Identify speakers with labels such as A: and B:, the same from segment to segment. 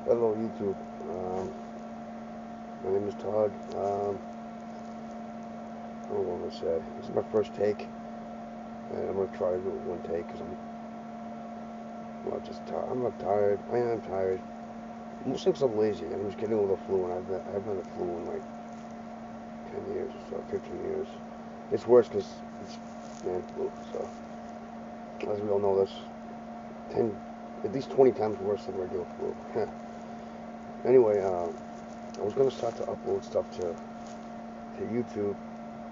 A: Hello YouTube. My name is Todd. I don't know what I'm gonna say. This is my first take, and I'm gonna try to do it one take because I'm not just tired. I'm not tired. I am tired. Mostly because I'm lazy. I'm just getting over the flu, and I've had the flu in like 10 years or so, 15 years. It's worse because it's man flu. So as we all know, this 10, at least 20 times worse than regular flu. Anyway, I was gonna start to upload stuff to YouTube,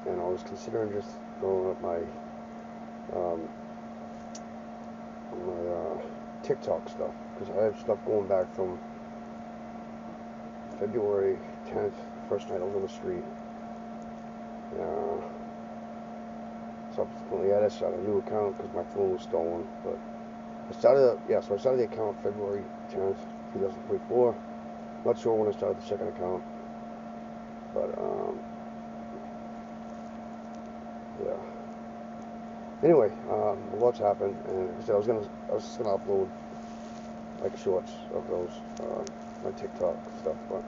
A: and I was considering just throwing up um, my TikTok stuff because I have stuff going back from February 10th, first night I was on the street. Subsequently, I had to start a new account because my phone was stolen. But so I started the account February 10th, 2024. Not sure when I started the second account, but yeah. Anyway, a lot's happened, and like I said, I was just gonna upload like shorts of those, my TikTok stuff, but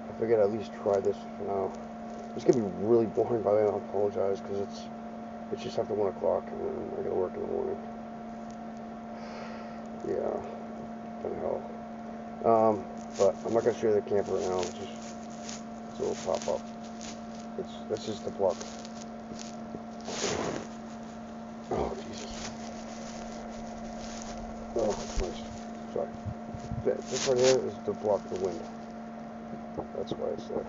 A: I figured I'd at least try this for now. It's gonna be really boring, by the way. I apologize because it's just after 1 o'clock, and I gotta work in the morning. Yeah, kind of hell. But I'm not gonna show you the camper right now. It's a little pop up. That's just the block. Oh Jesus. Oh, nice. Sorry. This right here is to block the wind. That's why it's there.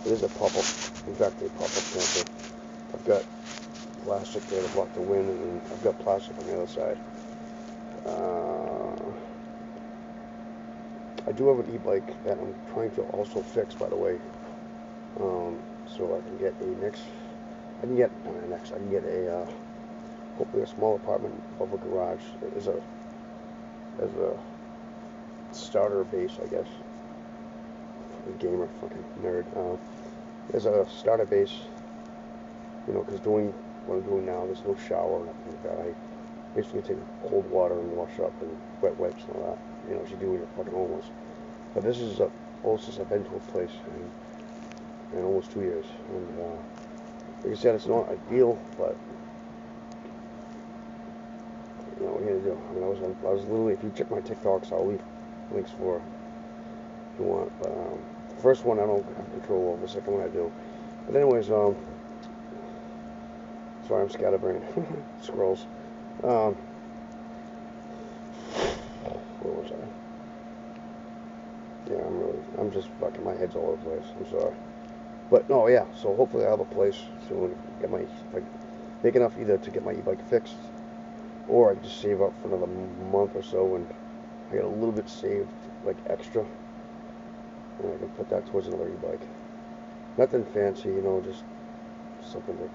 A: It is a pop-up, exactly a pop-up camper. I've got plastic there to block the wind, and I've got plastic on the other side. I do have an e-bike that I'm trying to also fix, by the way, so I can get I can get hopefully a small apartment above a garage as a starter base, I guess. A gamer, fucking nerd. As a starter base, because doing what I'm doing now, there's no shower or nothing like that. I basically take cold water and wash up and wet wipes and all that. As you do when you're fucking homeless. But this is the closest I've been to a place in almost 2 years. And like I said, it's not ideal, but what are you gonna do? I mean, I was literally, if you check my TikToks, I'll leave links for if you want. But the first one I don't have control over. The second one I do. But anyways, sorry, I'm scatterbrained. Scrolls. Where was I? Yeah, I'm just fucking, my head's all over the place. I'm sorry. But no, yeah. So hopefully I have a place soon. Get my big enough either to get my e-bike fixed, or I can just save up for another month or so, and I got a little bit saved, like extra, and I can put that towards another e-bike. Nothing fancy, just something to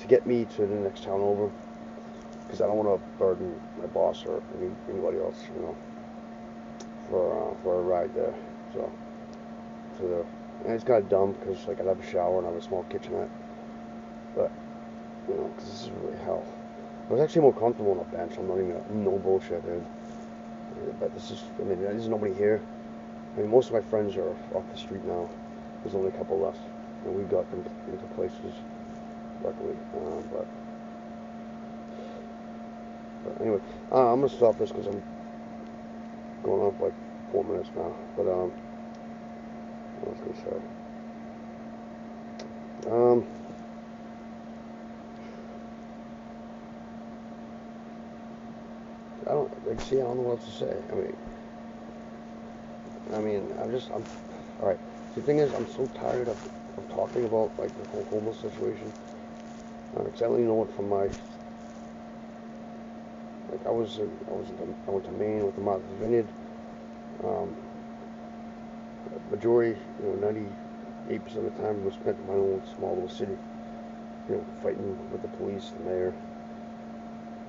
A: get me to the next town over, because I don't want to burden my boss or anybody else, for a ride there. So and it's kind of dumb because like I have a shower and I have a small kitchenette, but because this is really hell. I was actually more comfortable on a bench. I'm not even, no bullshit, dude. But there's nobody here. I mean, most of my friends are off the street now. There's only a couple left, and we got them into places, luckily. But anyway, I'm gonna stop this because I'm going on for like 4 minutes now. But what was I gonna say? I don't know what else to say. I'm all right. The thing is, I'm so tired of talking about like the whole homeless situation. Because I only know it from my, like I went to Maine with the Martha's Vineyard. Majority, 98% of the time was spent in my own small little city. Fighting with the police, the mayor,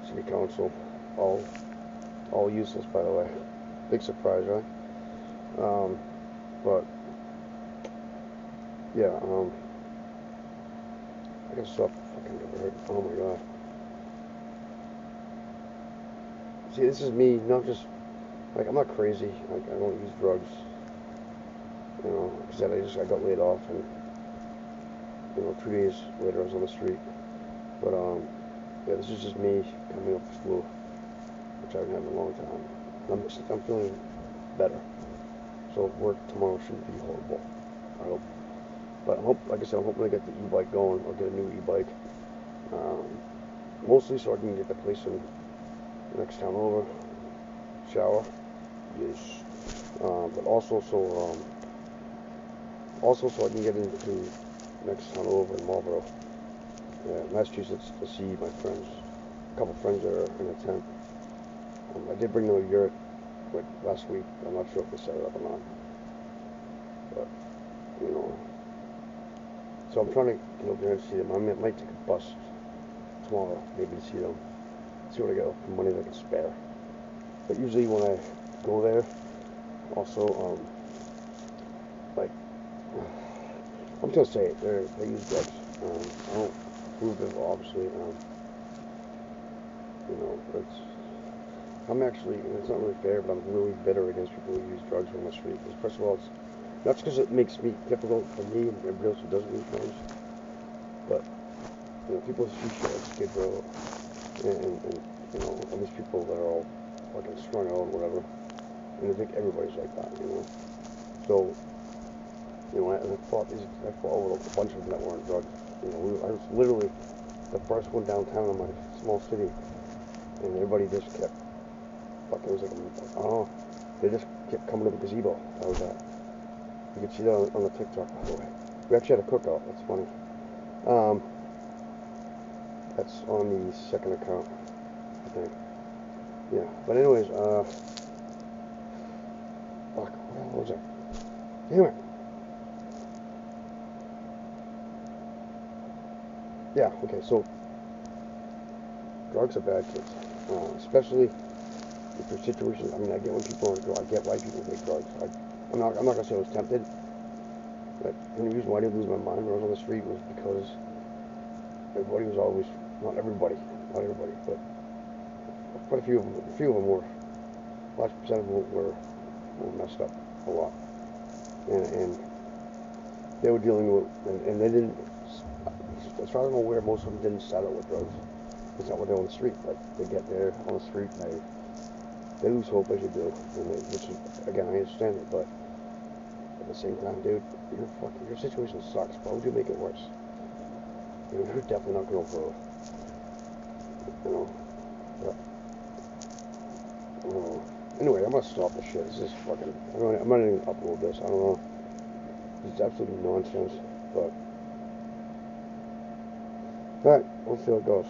A: city council, all useless, by the way. Big surprise, right? But yeah, I gotta stop fucking getting hurt. Oh my god. See, this is me, not just like, I'm not crazy. Like, I don't use drugs. You know, because I got laid off, and 2 days later I was on the street. But yeah, this is just me coming up with flu, which I haven't had in a long time. I'm feeling better. So work tomorrow shouldn't be horrible, I hope. But like I said, I'm hoping to get the e-bike going, or get a new e-bike. Mostly so I can get the place in the next town over. Shower, yes. But also so I can get into next town over in Marlboro, Massachusetts, to see my friends. A couple friends that are in a tent. I did bring them a yurt last week. I'm not sure if they set it up or not. But, so I'm trying to get over there and see them. I might take a bus tomorrow, maybe to see them. See what I got for money that I can spare. But usually when I go there, also, like, I'm just gonna say it, they use drugs. I don't prove it, obviously. It's not really fair, but I'm really bitter against people who use drugs on the street. Because first of all, it's not because it makes me difficult for me and everybody else who doesn't use drugs, but people see shit like Skid Row, and all these people that are all fucking strung out and whatever, and they think everybody's like that, So, I fought with a bunch of them that weren't drugs. I was literally the first one downtown in my small city, and everybody just kept fucking. It was like, I don't know, they just kept coming to the gazebo. That was that. You can see that on the TikTok, by the way. We actually had a cookout. That's funny. That's on the second account, I think. Yeah. But anyways, fuck, what was that? Damn it. Yeah, okay, so drugs are bad, kids. Especially if your situation, I get when people aren't drugs. I get why people take drugs. I'm not gonna say I was tempted, but the only reason why I didn't lose my mind when I was on the street was because everybody was always, not everybody, but quite a few of them were, large percent of them were messed up a lot. And they were dealing with, and they didn't, as far as I'm aware, most of them didn't start out with drugs. It's not what they're on the street. Like, they get there on the street and they lose hope as you do. Which is, again, I understand it, but at the same time, dude, your situation sucks. Why would you make it worse? You're definitely not going for, but, anyway, I'm gonna stop this shit. This is fucking, I'm not even upload this. I don't know. It's absolutely nonsense, but, alright, we'll see how it goes.